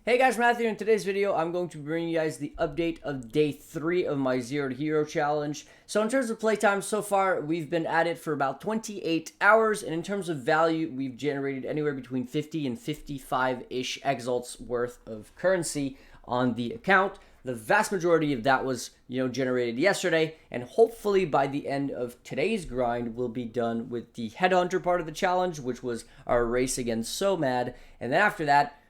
Hey guys, Matthew. In today's video, I'm going to bring you guys the update of day 3 of my Zero to Hero challenge. So in terms of playtime so far, we've been at it for about 28 hours, and in terms of value, we've generated anywhere between 50 and 55-ish exalts worth of currency on the account. The vast majority of that was, generated yesterday, and hopefully by the end of today's grind, we'll be done with the Headhunter part of the challenge, which was our race against SOMAD, and then after that,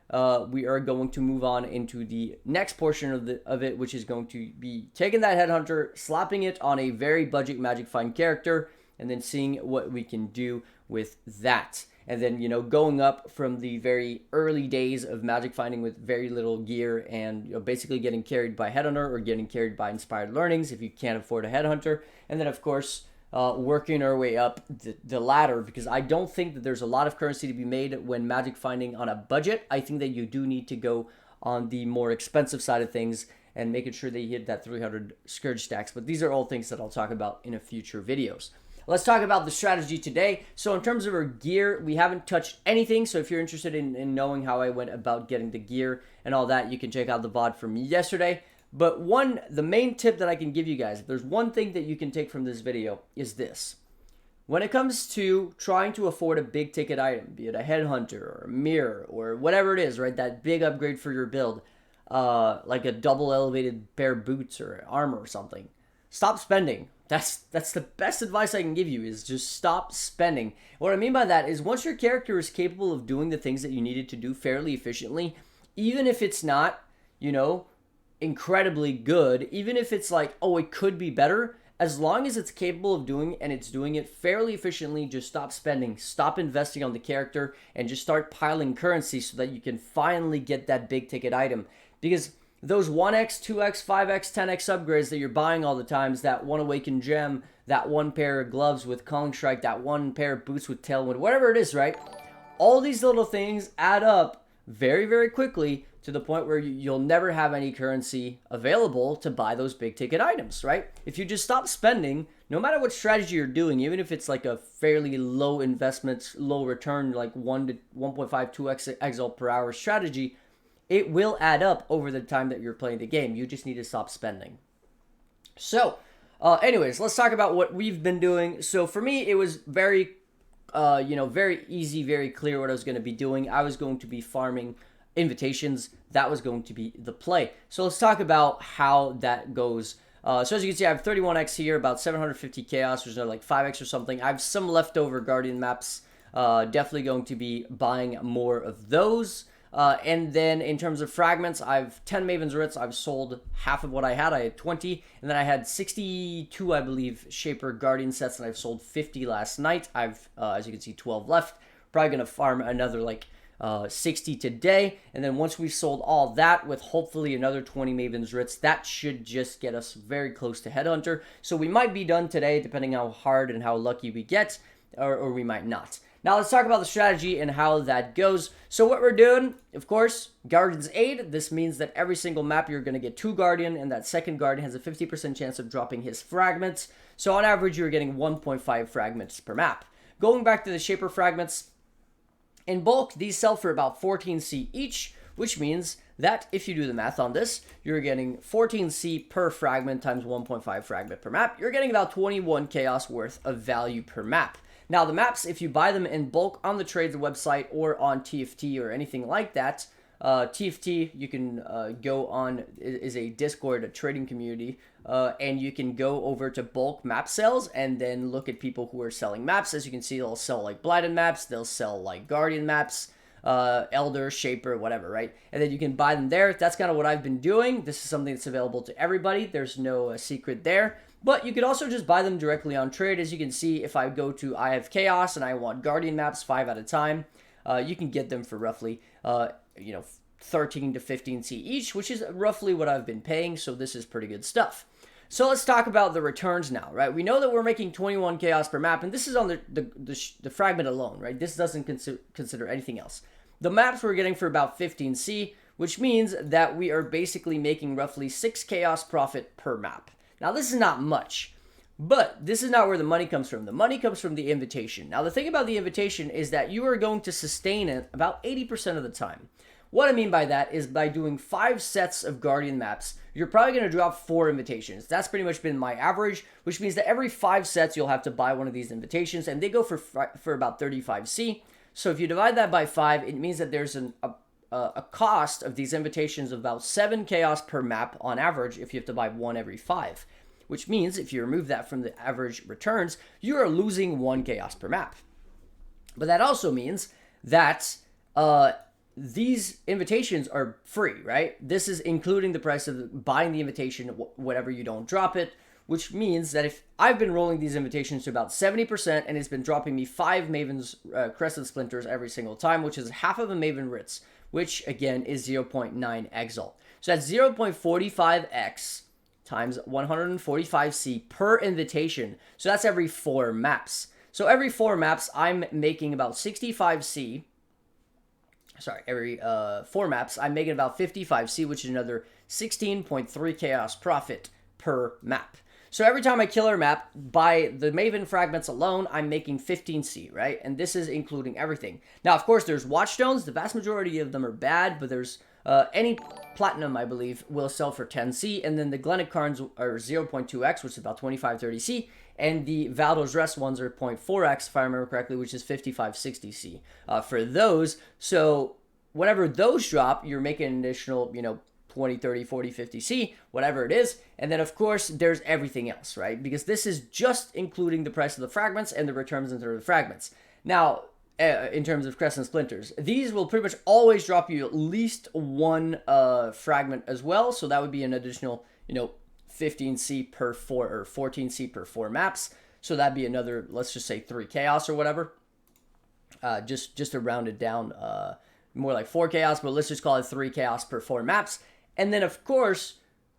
we are going to move on into the next portion of it, which is going to be taking that Headhunter, slapping it on a very budget Magic Find character, and then seeing what we can do with that. And then, going up from the very early days of Magic Finding with very little gear and basically getting carried by Headhunter or getting carried by Inspired Learnings if you can't afford a Headhunter. And then, of course, working our way up the ladder, because I don't think that there's a lot of currency to be made when Magic Finding on a budget. I think that you do need to go on the more expensive side of things and making sure that you hit that 300 Scourge stacks. But these are all things that I'll talk about in a future videos. Let's talk about the strategy today. So in terms of our gear, we haven't touched anything. So if you're interested in knowing how I went about getting the gear and all that, you can check out the VOD from yesterday. But the main tip that I can give you guys, if there's one thing that you can take from this video, is this. When it comes to trying to afford a big ticket item, be it a Headhunter or a mirror or whatever it is, right, that big upgrade for your build, like a double elevated pair of boots or armor or something, stop spending. That's the best advice I can give you, is just stop spending. What I mean by that is once your character is capable of doing the things that you needed to do fairly efficiently, even if it's not, incredibly good, even if it's like, oh, it could be better, as long as it's capable of doing and it's doing it fairly efficiently, just stop spending, stop investing on the character, and just start piling currency so that you can finally get that big ticket item. Because those 1x, 2x, 5x, 10x upgrades that you're buying all the times, that one awakened gem, that one pair of gloves with Calling Strike, that one pair of boots with Tailwind, whatever it is, right? All these little things add up very, very quickly to the point where you'll never have any currency available to buy those big ticket items, right? If you just stop spending, no matter what strategy you're doing, even if it's like a fairly low investment, low return, like 1 to 1.5, 2x exalt per hour strategy, it will add up over the time that you're playing the game. You just need to stop spending. So, anyways, let's talk about what we've been doing. So for me, it was very, very easy, very clear what I was going to be doing. I was going to be farming invitations. That was going to be the play. So let's talk about how that goes. So as you can see, I have 31x here, about 750 chaos. There's another like 5x or something. I have some leftover guardian maps. Definitely going to be buying more of those. And then in terms of fragments, I've 10 Maven's Writs. I've sold half of what I had. I had 20, and then I had 62, I believe, Shaper Guardian sets, and I've sold 50 last night. I've, as you can see, 12 left. Probably going to farm another like 60 today, and then once we've sold all that with hopefully another 20 Maven's Writs, that should just get us very close to Headhunter. So we might be done today, depending how hard and how lucky we get, or we might not. Now let's talk about the strategy and how that goes. So what we're doing, of course, Guardian's Aid. This means that every single map you're going to get 2 Guardian, and that second Guardian has a 50% chance of dropping his fragments. So on average, you're getting 1.5 fragments per map. Going back to the Shaper fragments, in bulk, these sell for about 14C each, which means that if you do the math on this, you're getting 14C per fragment times 1.5 fragment per map. You're getting about 21 chaos worth of value per map. Now, the maps, if you buy them in bulk on the Trades website or on TFT or anything like that, TFT, you can go on, is a Discord, a trading community, and you can go over to bulk map sales and then look at people who are selling maps. As you can see, they'll sell like Blighted maps, they'll sell like Guardian maps, Elder, Shaper, whatever, right? And then you can buy them there. That's kind of what I've been doing. This is something that's available to everybody. There's no secret there. But you could also just buy them directly on trade. As you can see, if I go to I have Chaos and I want Guardian maps 5 at a time, you can get them for roughly, 13 to 15C each, which is roughly what I've been paying, so this is pretty good stuff. So let's talk about the returns now, right? We know that we're making 21 chaos per map, and this is on the fragment alone, right? This doesn't consider anything else. The maps we're getting for about 15C, which means that we are basically making roughly 6 chaos profit per map. Now, this is not much, but this is not where the money comes from. The money comes from the invitation. Now, the thing about the invitation is that you are going to sustain it about 80% of the time. What I mean by that is by doing 5 sets of Guardian maps, you're probably going to drop 4 invitations. That's pretty much been my average, which means that every 5 sets you'll have to buy one of these invitations, and they go for about 35C. So if you divide that by 5, it means that there's a cost of these invitations of about 7 chaos per map on average if you have to buy one every 5. Which means if you remove that from the average returns, you are losing 1 chaos per map. But that also means that these invitations are free, right? This is including the price of buying the invitation, whatever you don't drop it, which means that if I've been rolling these invitations to about 70% and it's been dropping me 5 Maven's Crescent Splinters every single time, which is half of a Maven Ritz, which again is 0.9 Exalt. So that's 0.45x times 145C per invitation. So that's every 4 maps. So every 4 maps, I'm making about 65C. Sorry, every 4 maps, I'm making about 55C, which is another 16.3 chaos profit per map. So every time I kill a map, by the Maven fragments alone, I'm making 15C, right? And this is including everything. Now, of course, there's Watchstones. The vast majority of them are bad, but there's any Platinum, I believe, will sell for 10C. And then the Glennic Carns are 0.2x, which is about 25-30C. And the Valdo's Rest ones are 0.4x, if I remember correctly, which is 55-60C for those. So whenever those drop, you're making an additional, 20, 30, 40, 50C, whatever it is. And then, of course, there's everything else, right? Because this is just including the price of the fragments and the returns into the fragments. Now, in terms of Crescent Splinters, these will pretty much always drop you at least 1 fragment as well. So that would be an additional, 15C per 4 or 14C per 4 maps. So that'd be another, let's just say 3 chaos or whatever. Just to round it down, more like 4 chaos, but let's just call it 3 chaos per 4 maps. And then, of course,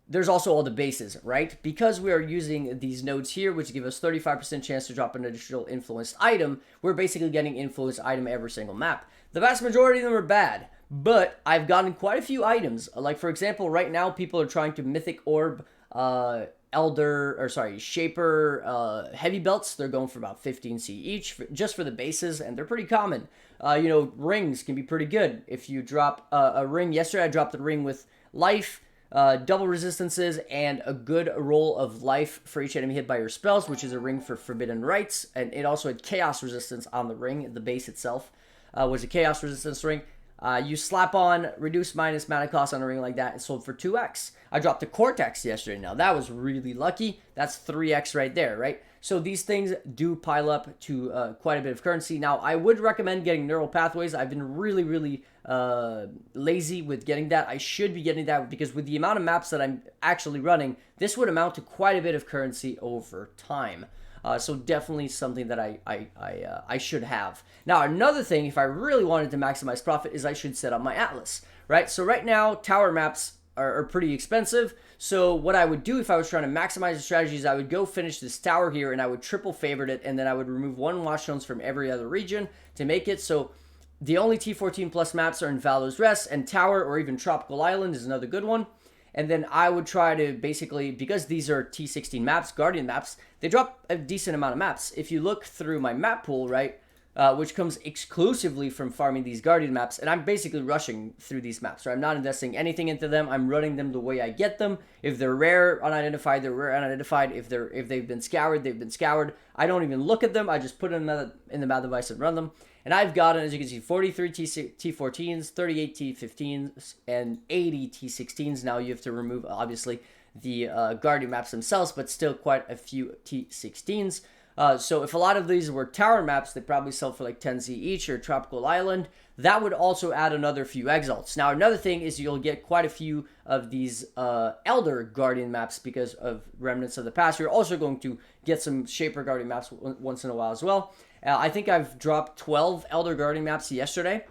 there's also all the bases, right? Because we are using these nodes here, which give us 35% chance to drop an additional influenced item, we're basically getting influenced item every single map. The vast majority of them are bad, but I've gotten quite a few items. Like, for example, right now, people are trying to Mythic Orb, Shaper, heavy belts. They're going for about 15C each, just for the bases, and they're pretty common. Rings can be pretty good. If you drop a ring, yesterday I dropped a ring with life, double resistances, and a good roll of life for each enemy hit by your spells, which is a ring for Forbidden Rites, and it also had chaos resistance on the ring. The base itself was a chaos resistance ring. You slap on reduce minus mana cost on a ring like that, and sold for 2x. I dropped a Cortex yesterday. Now that was really lucky. That's 3x right there, right? So these things do pile up to quite a bit of currency. Now I would recommend getting Neural Pathways. I've been really lazy with getting that. I should be getting that because with the amount of maps that I'm actually running, this would amount to quite a bit of currency over time. So definitely something that I should have. Now, another thing, if I really wanted to maximize profit, is I should set up my Atlas, right? So right now, tower maps are pretty expensive. So what I would do if I was trying to maximize the strategies, I would go finish this tower here, and I would triple favorite it, and then I would remove 1 Watchstones from every other region to make it so the only T14 plus maps are in Valor's Rest, and Tower or even Tropical Island is another good one. And then I would try to basically, because these are T16 maps, Guardian maps, they drop a decent amount of maps. If you look through my map pool, right, which comes exclusively from farming these Guardian maps, and I'm basically rushing through these maps, right? I'm not investing anything into them. I'm running them the way I get them. If they're rare, unidentified, they're rare, unidentified. If they've been scoured, they've been scoured. I don't even look at them. I just put them in the map device and run them. And I've gotten, as you can see, 43 T14s, 38 T15s, and 80 T16s. Now you have to remove, obviously, the Guardian maps themselves, but still quite a few T16s. So if a lot of these were tower maps, they probably sell for like 10Z each, or Tropical Island. That would also add another few exalts. Now, another thing is you'll get quite a few of these Elder Guardian maps because of Remnants of the Past. You're also going to get some Shaper Guardian maps once in a while as well. I think I've dropped 12 Elder Guardian maps yesterday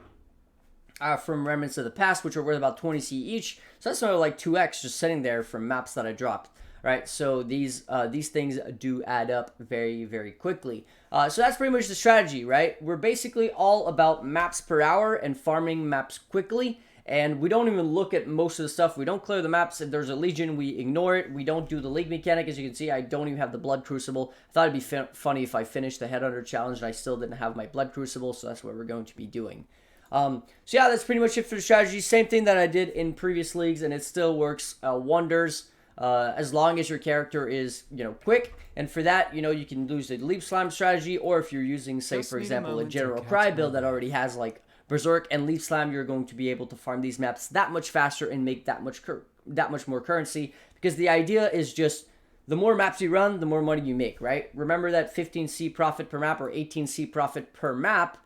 from Remnants of the Past, which are worth about 20C each. So that's another like 2x just sitting there from maps that I dropped. Right, so these things do add up very, very quickly. So that's pretty much the strategy, right? We're basically all about maps per hour and farming maps quickly. And we don't even look at most of the stuff. We don't clear the maps. If there's a Legion, we ignore it. We don't do the League mechanic. As you can see, I don't even have the Blood Crucible. I thought it'd be funny if I finished the Headhunter challenge and I still didn't have my Blood Crucible, so that's what we're going to be doing. So yeah, that's pretty much it for the strategy. Same thing that I did in previous leagues, and it still works wonders. As long as your character is, quick. And for that, you can use the leap slime strategy, or if you're using, say, for example, a general cry build that already has like berserk and leap slime, you're going to be able to farm these maps that much faster and make that much more currency. Because the idea is just the more maps you run, the more money you make, right? Remember that 15C profit per map or 18C profit per map.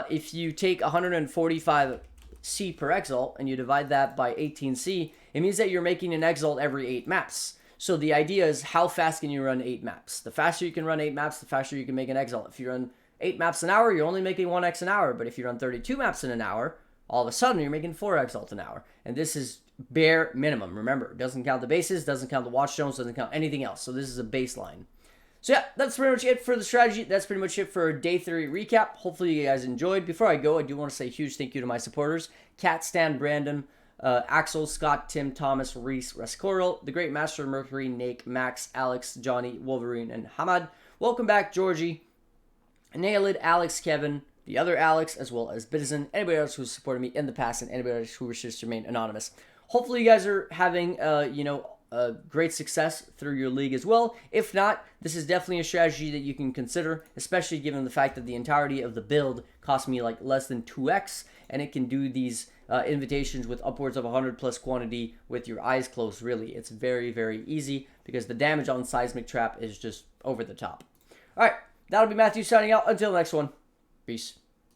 If you take 145C per exalt and you divide that by 18C, it means that you're making an exalt every 8 maps. So the idea is, how fast can you run 8 maps? The faster you can run 8 maps, the faster you can make an exalt. If you run 8 maps an hour, you're only making 1x an hour. But if you run 32 maps in an hour, all of a sudden you're making 4 exalts an hour. And this is bare minimum. Remember, it doesn't count the bases, doesn't count the watchstones, doesn't count anything else. So this is a baseline. So yeah, that's pretty much it for the strategy. That's pretty much it for Day 3 recap. Hopefully you guys enjoyed. Before I go, I do want to say a huge thank you to my supporters. Cat, Stan, Brandon, Axel, Scott, Tim, Thomas, Reese, Rescoral, The Great Master, Mercury, Nate, Max, Alex, Johnny, Wolverine, and Hamad. Welcome back, Georgie, Nailed, Alex, Kevin, the other Alex, as well as Bitizen, anybody else who's supported me in the past, and anybody else who wishes to remain anonymous. Hopefully you guys are having, great success through your league as well. If not, this is definitely a strategy that you can consider, especially given the fact that the entirety of the build cost me like less than 2x, and it can do these invitations with upwards of 100 plus quantity with your eyes closed. Really, it's very, very easy because the damage on Seismic Trap is just over the top. All right, that'll be Matthew signing out. Until the next one, peace.